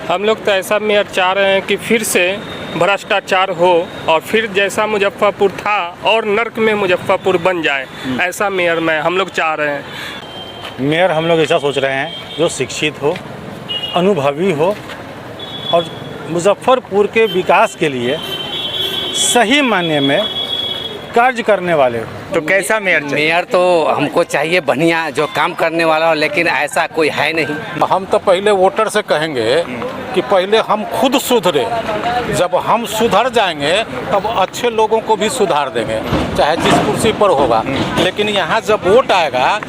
हम लोग तो ऐसा मेयर चाह रहे हैं कि फिर से भ्रष्टाचार हो और फिर जैसा मुजफ्फरपुर था और नर्क में मुजफ्फरपुर बन जाए, ऐसा मेयर हम लोग चाह रहे हैं। मेयर हम लोग ऐसा सोच रहे हैं जो शिक्षित हो, अनुभवी हो और मुजफ्फरपुर के विकास के लिए सही मायने में कार्य करने वाले हो। तो कैसा मेयर चाहिए? मेयर तो हमको चाहिए बढ़िया जो काम करने वाला हो, लेकिन ऐसा कोई है नहीं। हम तो पहले वोटर से कहेंगे कि पहले हम खुद सुधरे, जब हम सुधर जाएंगे तब अच्छे लोगों को भी सुधार देंगे, चाहे जिस कुर्सी पर होगा। लेकिन यहाँ जब वोट आएगा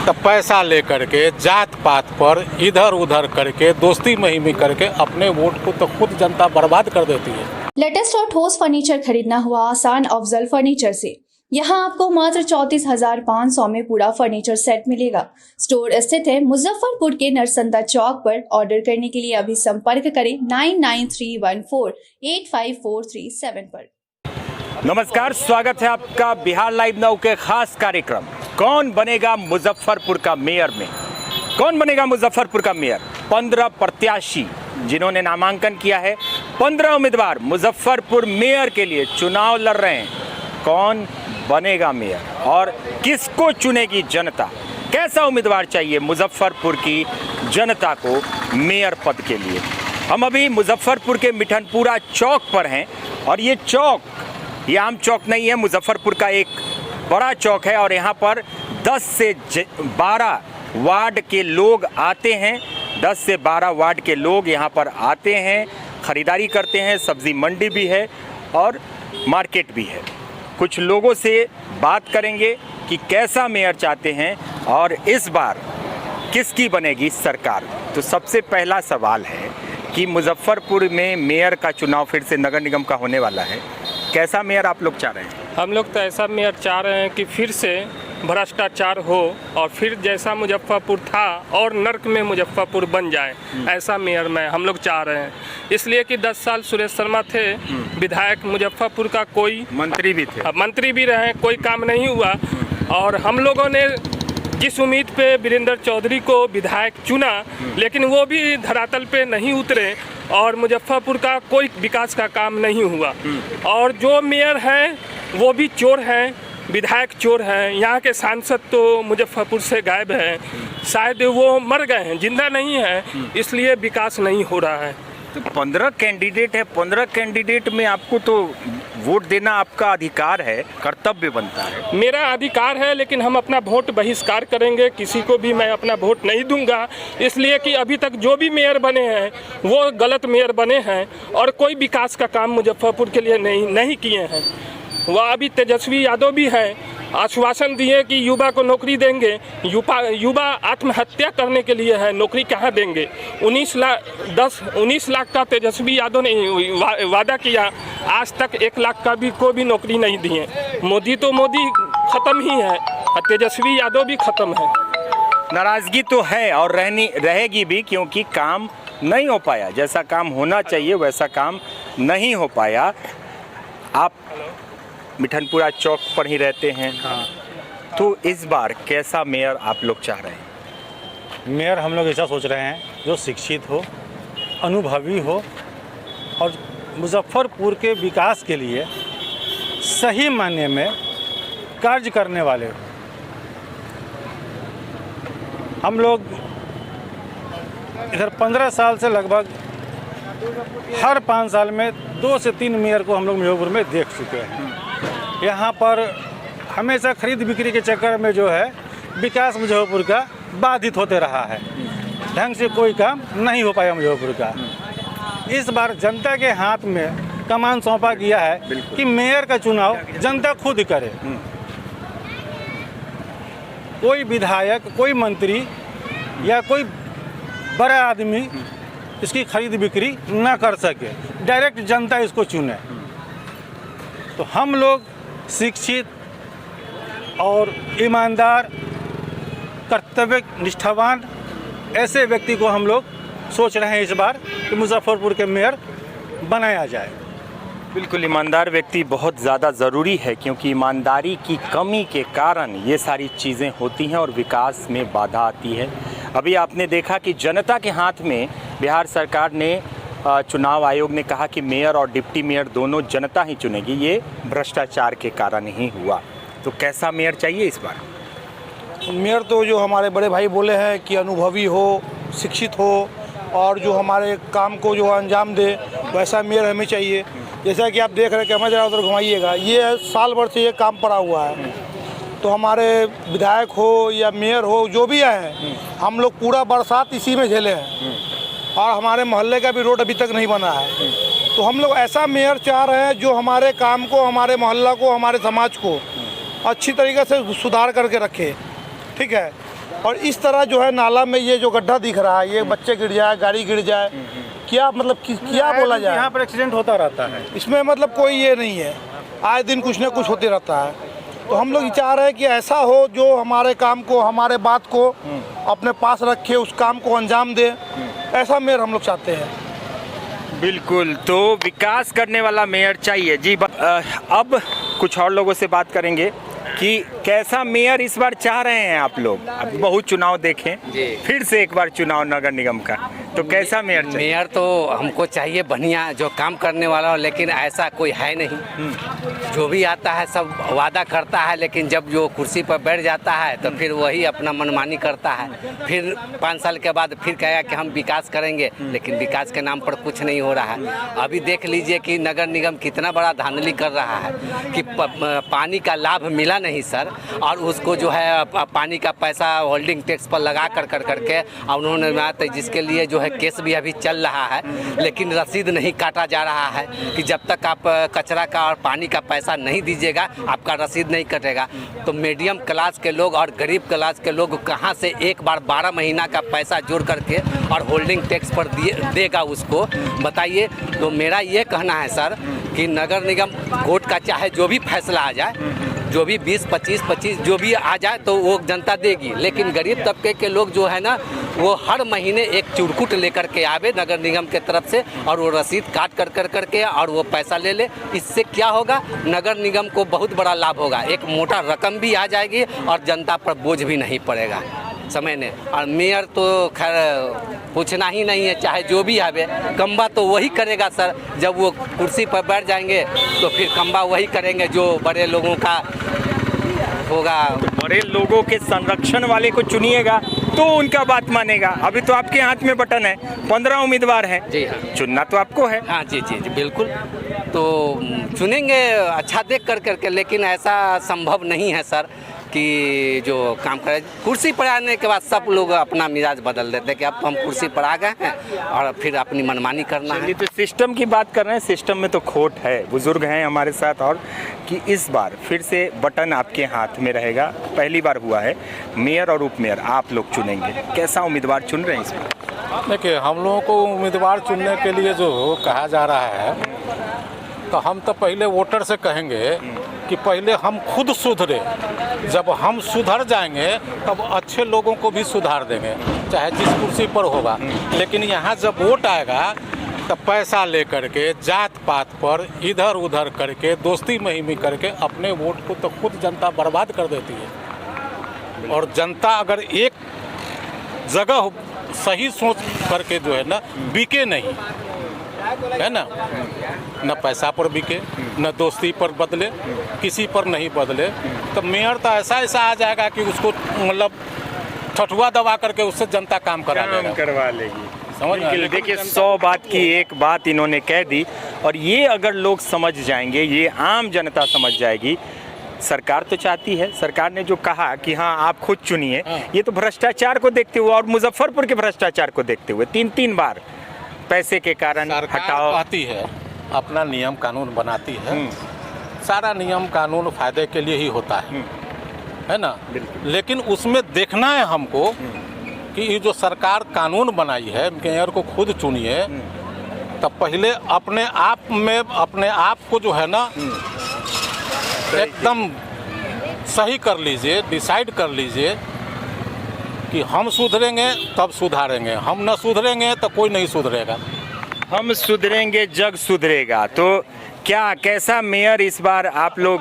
तब पैसा लेकर के जात पात पर इधर उधर करके दोस्ती महिमी करके अपने वोट को तो खुद जनता बर्बाद कर देती है। लेटेस्ट और ठोस फर्नीचर खरीदना हुआ आसान अफजल फर्नीचर से। यहाँ आपको मात्र 34,500 में पूरा फर्नीचर सेट मिलेगा। स्टोर स्थित है मुजफ्फरपुर के नरसंदा चौक पर। ऑर्डर करने के लिए अभी संपर्क करें 9931485437 पर। नमस्कार, स्वागत है आपका बिहार लाइव नाउ के खास कार्यक्रम कौन बनेगा मुजफ्फरपुर का मेयर में। कौन बनेगा मुजफ्फरपुर का मेयर? 15 प्रत्याशी जिन्होंने नामांकन किया है, 15 उम्मीदवार मुजफ्फरपुर मेयर के लिए चुनाव लड़ रहे हैं। कौन बनेगा मेयर और किसको चुनेगी जनता? कैसा उम्मीदवार चाहिए मुजफ्फरपुर की जनता को मेयर पद के लिए? हम अभी मुजफ्फरपुर के मिठनपुरा चौक पर हैं और ये चौक ये आम चौक नहीं है, मुजफ्फरपुर का एक बड़ा चौक है और यहाँ पर 10 से 12 वार्ड के लोग आते हैं। 10 से 12 वार्ड के लोग यहाँ पर आते हैं, ख़रीदारी करते हैं। सब्ज़ी मंडी भी है और मार्केट भी है। कुछ लोगों से बात करेंगे कि कैसा मेयर चाहते हैं और इस बार किसकी बनेगी सरकार। तो सबसे पहला सवाल है कि मुजफ्फरपुर में मेयर का चुनाव फिर से नगर निगम का होने वाला है। कैसा मेयर आप लोग चाह रहे हैं? हम लोग तो ऐसा मेयर चाह रहे हैं कि फिर से भ्रष्टाचार हो और फिर जैसा मुजफ्फरपुर था और नर्क में मुजफ्फरपुर बन जाए, ऐसा मेयर हम लोग चाह रहे हैं। इसलिए कि 10 साल सुरेश शर्मा थे विधायक मुजफ्फरपुर का, कोई मंत्री भी थे, मंत्री भी रहे, कोई काम नहीं हुआ। और हम लोगों ने जिस उम्मीद पे वीरेंद्र चौधरी को विधायक चुना, लेकिन वो भी धरातल पे नहीं उतरे और मुजफ्फरपुर का कोई विकास का काम नहीं हुआ। और जो मेयर हैं वो भी चोर हैं, विधायक चोर हैं। यहाँ के सांसद तो मुजफ्फरपुर से गायब हैं, शायद वो मर गए हैं, जिंदा नहीं हैं, इसलिए विकास नहीं हो रहा है। तो 15 कैंडिडेट है, 15 कैंडिडेट में आपको तो वोट देना आपका अधिकार है, कर्तव्य बनता है। मेरा अधिकार है, लेकिन हम अपना वोट बहिष्कार करेंगे। किसी को भी मैं अपना वोट नहीं दूंगा, इसलिए कि अभी तक जो भी मेयर बने हैं वो गलत मेयर बने हैं और कोई विकास का काम मुजफ्फरपुर के लिए नहीं किए हैं। वह अभी तेजस्वी यादव भी हैं, आश्वासन दिए कि युवा को नौकरी देंगे। युवा आत्महत्या करने के लिए है, नौकरी कहाँ देंगे? 19 लाख का तेजस्वी यादव ने वादा किया, आज तक 1 लाख का भी को भी नौकरी नहीं दिए। मोदी ख़त्म ही है और तेजस्वी यादव भी ख़त्म है। नाराज़गी तो है और रहेगी भी, क्योंकि काम नहीं हो पाया। जैसा काम होना चाहिए वैसा काम नहीं हो पाया। आप मिठनपुरा चौक पर ही रहते हैं, तो इस बार कैसा मेयर आप लोग चाह रहे हैं? मेयर हम लोग ऐसा सोच रहे हैं जो शिक्षित हो, अनुभवी हो और मुजफ्फरपुर के विकास के लिए सही मायने में कार्य करने वाले हो। हम लोग इधर 15 साल से लगभग हर 5 साल में 2 से 3 मेयर को हम लोग मुजफ्फरपुर में देख चुके हैं। यहाँ पर हमेशा खरीद बिक्री के चक्कर में जो है विकास मुजफ्फरपुर का बाधित होते रहा है। ढंग से कोई काम नहीं हो पाया मुजफ्फरपुर का। इस बार जनता के हाथ में कमान सौंपा गया है कि मेयर का चुनाव जनता खुद करे। कोई विधायक, कोई मंत्री या कोई बड़ा आदमी इसकी खरीद बिक्री ना कर सके, डायरेक्ट जनता इसको चुने। तो हम लोग शिक्षित और ईमानदार, कर्तव्य निष्ठावान ऐसे व्यक्ति को हम लोग सोच रहे हैं इस बार कि मुजफ्फरपुर के मेयर बनाया जाए। बिल्कुल, ईमानदार व्यक्ति बहुत ज़्यादा ज़रूरी है, क्योंकि ईमानदारी की कमी के कारण ये सारी चीज़ें होती हैं और विकास में बाधा आती है। अभी आपने देखा कि जनता के हाथ में बिहार सरकार ने चुनाव आयोग ने कहा कि मेयर और डिप्टी मेयर दोनों जनता ही चुनेगी, ये भ्रष्टाचार के कारण ही हुआ। तो कैसा मेयर चाहिए इस बार? मेयर तो जो हमारे बड़े भाई बोले हैं कि अनुभवी हो, शिक्षित हो और जो हमारे काम को जो अंजाम दे, वैसा मेयर हमें चाहिए। जैसा कि आप देख रहे हैं कि हमें ज़रा उधर घुमाइएगा, ये साल भर से ये काम पड़ा हुआ है। तो हमारे विधायक हो या मेयर हो, जो भी आए हैं, हम लोग पूरा बरसात इसी में झेले हैं और हमारे मोहल्ले का भी रोड अभी तक नहीं बना है। तो हम लोग ऐसा मेयर चाह रहे हैं जो हमारे काम को, हमारे मोहल्ला को, हमारे समाज को अच्छी तरीके से सुधार करके रखे, ठीक है। और इस तरह जो है नाला में ये जो गड्ढा दिख रहा है, ये बच्चे गिर जाए, गाड़ी गिर जाए, क्या मतलब क्या बोला जाए, यहाँ पर एक्सीडेंट होता रहता है। इसमें मतलब कोई ये नहीं है, आए दिन कुछ ना कुछ होते रहता है। तो हम लोग चाह रहे हैं कि ऐसा हो जो हमारे काम को, हमारे बात को अपने पास रखे, उस काम को अंजाम दे, ऐसा मेयर हम लोग चाहते हैं। बिल्कुल, तो विकास करने वाला मेयर चाहिए जी। अब कुछ और लोगों से बात करेंगे कि कैसा मेयर इस बार चाह रहे हैं आप लोग। अब बहुत चुनाव देखें, फिर से एक बार चुनाव नगर निगम का, तो कैसा मेयर चाहिए? मेयर तो हमको चाहिए बढ़िया, जो काम करने वाला हो, लेकिन ऐसा कोई है नहीं। जो भी आता है सब वादा करता है, लेकिन जब जो कुर्सी पर बैठ जाता है तो फिर वही अपना मनमानी करता है। फिर 5 साल के बाद फिर कहेगा कि हम विकास करेंगे, लेकिन विकास के नाम पर कुछ नहीं हो रहा है। अभी देख लीजिए कि नगर निगम कितना बड़ा धांधली कर रहा है कि पानी का लाभ मिला नहीं सर, और उसको जो है पानी का पैसा होल्डिंग टैक्स पर लगा करके और उन्होंने, जिसके लिए जो है केस भी अभी चल रहा है, लेकिन रसीद नहीं काटा जा रहा है कि जब तक आप कचरा का और पानी का पैसा नहीं दीजिएगा आपका रसीद नहीं कटेगा। तो मीडियम क्लास के लोग और गरीब क्लास के लोग कहाँ से एक बार 12 महीना का पैसा जोड़ करके और होल्डिंग टैक्स पर देगा उसको, बताइए। तो मेरा ये कहना है सर कि नगर निगम कोर्ट का चाहे जो भी फैसला आ जाए, जो भी 20-25 जो भी आ जाए तो वो जनता देगी, लेकिन गरीब तबके के लोग जो है ना, वो हर महीने एक चुरकुट लेकर के आवे नगर निगम के तरफ से और वो रसीद काट करके और वो पैसा ले ले। इससे क्या होगा, नगर निगम को बहुत बड़ा लाभ होगा, एक मोटा रकम भी आ जाएगी और जनता पर बोझ भी नहीं पड़ेगा समय ने। और मेयर तो खैर पूछना ही नहीं है, चाहे जो भी आवे, कम्बा तो वही करेगा सर। जब वो कुर्सी पर बैठ जाएंगे तो फिर कम्बा वही करेंगे जो बड़े लोगों का होगा। तो बड़े लोगों के संरक्षण वाले को चुनिएगा तो उनका बात मानेगा। अभी तो आपके हाथ में बटन है, 15 उम्मीदवार हैं जी हाँ, चुनना तो आपको है। हाँ जी बिल्कुल, तो चुनेंगे अच्छा देख करके, लेकिन ऐसा संभव नहीं है सर कि जो काम करे। कुर्सी पर आने के बाद सब लोग अपना मिजाज बदल देते हैं कि अब तो हम कुर्सी पर आ गए हैं और फिर अपनी मनमानी करना है। तो सिस्टम की बात कर रहे हैं, सिस्टम में तो खोट है। बुजुर्ग हैं हमारे साथ, और कि इस बार फिर से बटन आपके हाथ में रहेगा। पहली बार हुआ है, मेयर और उप मेयर आप लोग चुनेंगे, कैसा उम्मीदवार चुन रहे हैं इस बार? देखिए, हम लोगों को उम्मीदवार चुनने के लिए जो कहा जा रहा है, तो हम तो पहले वोटर से कहेंगे कि पहले हम खुद सुधरे। जब हम सुधर जाएंगे तब अच्छे लोगों को भी सुधार देंगे, चाहे जिस कुर्सी पर होगा। लेकिन यहाँ जब वोट आएगा तो पैसा लेकर के, जात पात पर इधर उधर करके, दोस्ती महिमी करके अपने वोट को तो खुद जनता बर्बाद कर देती है। और जनता अगर एक जगह सही सोच करके जो है ना, बिके नहीं है ना, न पैसा पर बिके, न दोस्ती पर बदले, किसी पर नहीं बदले, तो मेयर तो ऐसा आ जाएगा कि उसको मतलब ठठुआ दबा करके उससे जनता काम करवा लेगी। समझ में? देखिए, 100 बात की एक बात इन्होंने कह दी, और ये अगर लोग समझ जाएंगे, ये आम जनता समझ जाएगी। सरकार तो चाहती है, सरकार ने जो कहा कि हाँ आप खुद चुनिए, ये तो भ्रष्टाचार को देखते हुए और मुजफ्फरपुर के भ्रष्टाचार को देखते हुए 3 बार पैसे के कारण हटाओ आती है, अपना नियम कानून बनाती है। सारा नियम कानून फायदे के लिए ही होता है ना। लेकिन उसमें देखना है हमको कि ये जो सरकार कानून बनाई है, मेयर को खुद चुनिए, तब पहले अपने आप को जो है ना एकदम सही कर लीजिए, डिसाइड कर लीजिए कि हम सुधरेंगे तब सुधारेंगे, हम न सुधरेंगे तो कोई नहीं सुधरेगा। हम सुधरेंगे जग सुधरेगा। तो क्या कैसा मेयर इस बार आप लोग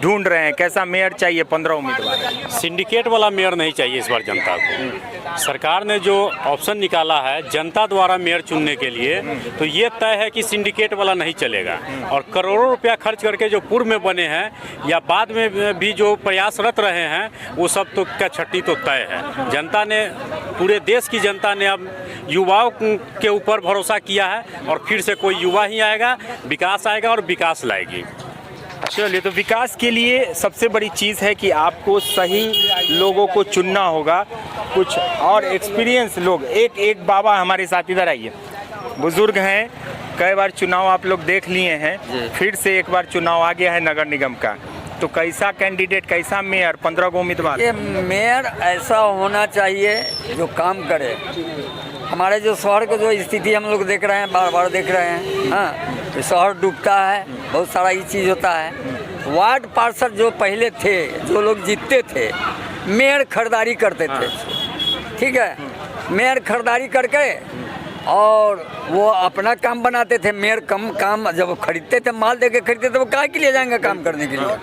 ढूंढ रहे हैं, कैसा मेयर चाहिए? 15 उम्मीदवार। सिंडिकेट वाला मेयर नहीं चाहिए इस बार जनता को। सरकार ने जो ऑप्शन निकाला है जनता द्वारा मेयर चुनने के लिए, तो ये तय है कि सिंडिकेट वाला नहीं चलेगा। और करोड़ों रुपया खर्च करके जो पूर्व में बने हैं या बाद में भी जो प्रयासरत रहे हैं, वो सब तो का छट्टी तो तय है। जनता ने, पूरे देश की जनता ने अब युवाओं के ऊपर भरोसा किया है और फिर से कोई युवा ही आएगा, विकास आएगा और विकास लाएगी। चलिए, तो विकास के लिए सबसे बड़ी चीज़ है कि आपको सही लोगों को चुनना होगा। कुछ और एक्सपीरियंस लोग, एक बाबा हमारे साथ इधर आइए, बुजुर्ग हैं, कई बार चुनाव आप लोग देख लिए हैं, फिर से एक बार चुनाव आ गया है नगर निगम का, तो कैसा कैंडिडेट, कैसा मेयर, 15 को उम्मीदवार? ये मेयर ऐसा होना चाहिए जो काम करे। हमारे जो शहर की जो स्थिति हम लोग देख रहे हैं, बार बार देख रहे हैं, हाँ, तो शहर डूबता है, बहुत सारा ये चीज़ होता है। वार्ड पार्षद जो पहले थे, जो लोग जीतते थे, मेयर खरीदारी करते थे, ठीक है, मेयर खरीदारी करके और वो अपना काम बनाते थे। मेयर कम काम जब खरीदते थे, माल दे के खरीदते थे, वो काहे के लिए जाएंगे काम करने के लिए?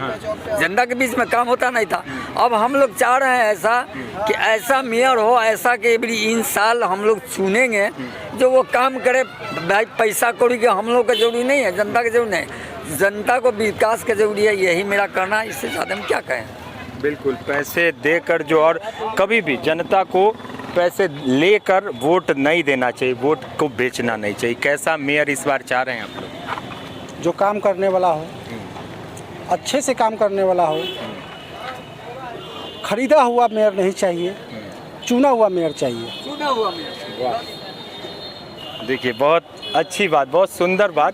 जनता के बीच में काम होता नहीं था। अब हम लोग चाह रहे हैं ऐसा कि ऐसा मेयर हो, ऐसा कि इन साल हम लोग चुनेंगे जो वो काम करे। भाई पैसा कौड़ी के हम लोग का जरूरी नहीं है, जनता का जरूरी नहीं, जनता को विकास का जरूरी है। यही मेरा करना, इससे ज़्यादा हम क्या कहें। बिल्कुल, पैसे देकर जो, और कभी भी जनता को पैसे लेकर वोट नहीं देना चाहिए, वोट को बेचना नहीं चाहिए। कैसा मेयर इस बार चाह रहे हैं आप लोग? जो काम करने वाला हो, अच्छे से काम करने वाला हो। खरीदा हुआ मेयर नहीं चाहिए, चुना हुआ मेयर चाहिए। चुना हुआ मेयर। देखिए, बहुत अच्छी बात, बहुत सुंदर बात,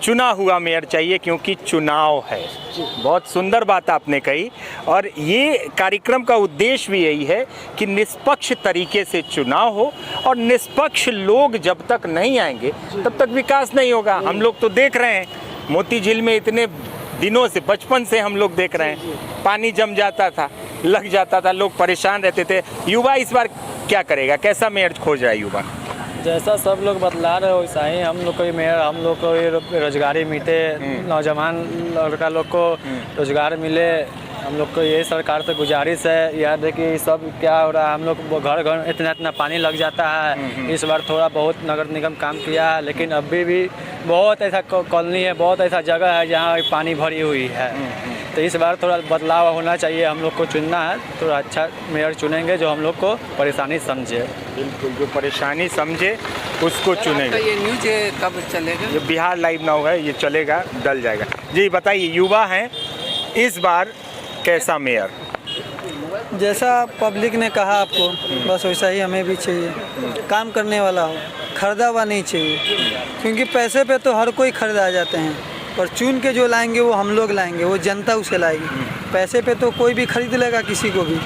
चुना हुआ मेयर चाहिए क्योंकि चुनाव है। बहुत सुंदर बात आपने कही, और ये कार्यक्रम का उद्देश्य भी यही है कि निष्पक्ष तरीके से चुनाव हो, और निष्पक्ष लोग जब तक नहीं आएंगे तब तक विकास नहीं होगा। हम लोग तो देख रहे हैं, मोती झील में इतने दिनों से, बचपन से हम लोग देख रहे हैं, पानी जम जाता था, लग जाता था, लोग परेशान रहते थे। युवा इस बार क्या करेगा, कैसा मेयर खोज रहा है युवा? जैसा सब लोग बतला रहे हो वैसा ही हम लोग को ही मेयर, हम लोग को ये रोजगारी मिले, नौजवान लड़का लोग को रोजगार मिले। हम लोग को यही सरकार से गुजारिश है। यार देखिए सब क्या हो रहा है, हम लोग घर घर इतना पानी लग जाता है। इस बार थोड़ा बहुत नगर निगम काम किया है, लेकिन अभी भी बहुत ऐसा कॉलोनी है, बहुत ऐसा जगह है जहाँ पानी भरी हुई है। तो इस बार थोड़ा बदलाव होना चाहिए, हम लोग को चुनना है, थोड़ा अच्छा मेयर चुनेंगे जो हम लोग को परेशानी समझे। बिल्कुल, जो परेशानी समझे उसको चुनेंगे। ये न्यूज कब चलेगा? ये बिहार लाइव नाउ है, ये चलेगा, डल जाएगा। जी बताइए, युवा हैं, इस बार कैसा मेयर? जैसा पब्लिक ने कहा आपको, बस वैसा ही हमें भी चाहिए। काम करने वाला हो, खरीदा हुआ नहीं चाहिए, क्योंकि पैसे पे तो हर कोई खरीदा जाते हैं, और चुन के जो लाएंगे वो हम लोग लाएंगे, वो जनता उसे लाएगी। पैसे पे तो कोई भी खरीद लेगा किसी को भी,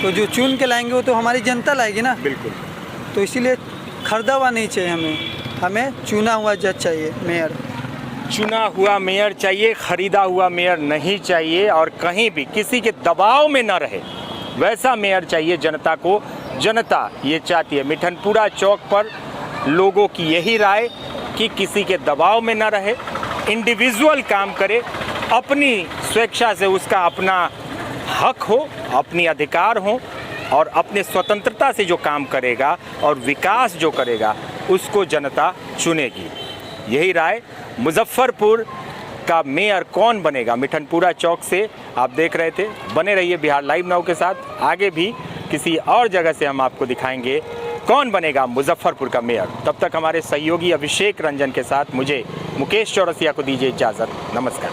तो जो चुन के लाएंगे वो तो हमारी जनता लाएगी ना। बिल्कुल, तो इसीलिए खरीदा हुआ नहीं चाहिए हमें चुना हुआ जज चाहिए, मेयर। चुना हुआ मेयर चाहिए, खरीदा हुआ मेयर नहीं चाहिए, और कहीं भी किसी के दबाव में न रहे, वैसा मेयर चाहिए जनता को। जनता ये चाहती है, मिठनपुरा चौक पर लोगों की यही राय कि किसी के दबाव में न रहे, इंडिविजुअल काम करे, अपनी स्वेच्छा से उसका अपना हक हो, अपनी अधिकार हो, और अपने स्वतंत्रता से जो काम करेगा और विकास जो करेगा उसको जनता चुनेगी। यही राय। मुजफ्फरपुर का मेयर कौन बनेगा, मिठनपुरा चौक से आप देख रहे थे। बने रहिए बिहार लाइव नाउ के साथ, आगे भी किसी और जगह से हम आपको दिखाएंगे कौन बनेगा मुजफ्फरपुर का मेयर। तब तक हमारे सहयोगी अभिषेक रंजन के साथ मुझे मुकेश चौरसिया को दीजिए इजाज़त। नमस्कार।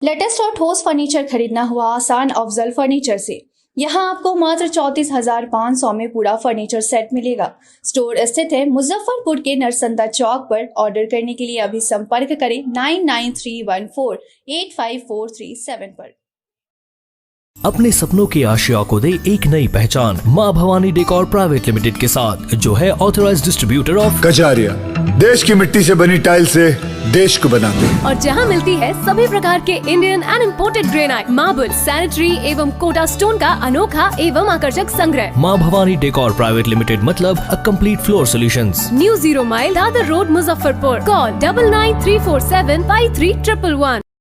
लेटेस्ट और ठोस फर्नीचर खरीदना हुआ आसान अफजल फर्नीचर से। यहाँ आपको मात्र 34,500 में पूरा फर्नीचर सेट मिलेगा। स्टोर स्थित है मुजफ्फरपुर के नरसंदा चौक पर। ऑर्डर करने के लिए अभी संपर्क करें 9931485437 पर। अपने सपनों की आशिया को दे एक नई पहचान मां भवानी डेकोर प्राइवेट लिमिटेड के साथ, जो है ऑथराइज्ड डिस्ट्रीब्यूटर ऑफ कजारिया, देश की मिट्टी से बनी टाइल से देश को बनाते हैं। और जहां मिलती है सभी प्रकार के Indian and imported granite, marble, sanitary एवं कोटा स्टोन का अनोखा एवं आकर्षक संग्रह। माँ भवानी डेकोर प्राइवेट लिमिटेड, मतलब a complete floor solutions. New 0 mile Dadar road, Muzaffarpur. Call 9934753111।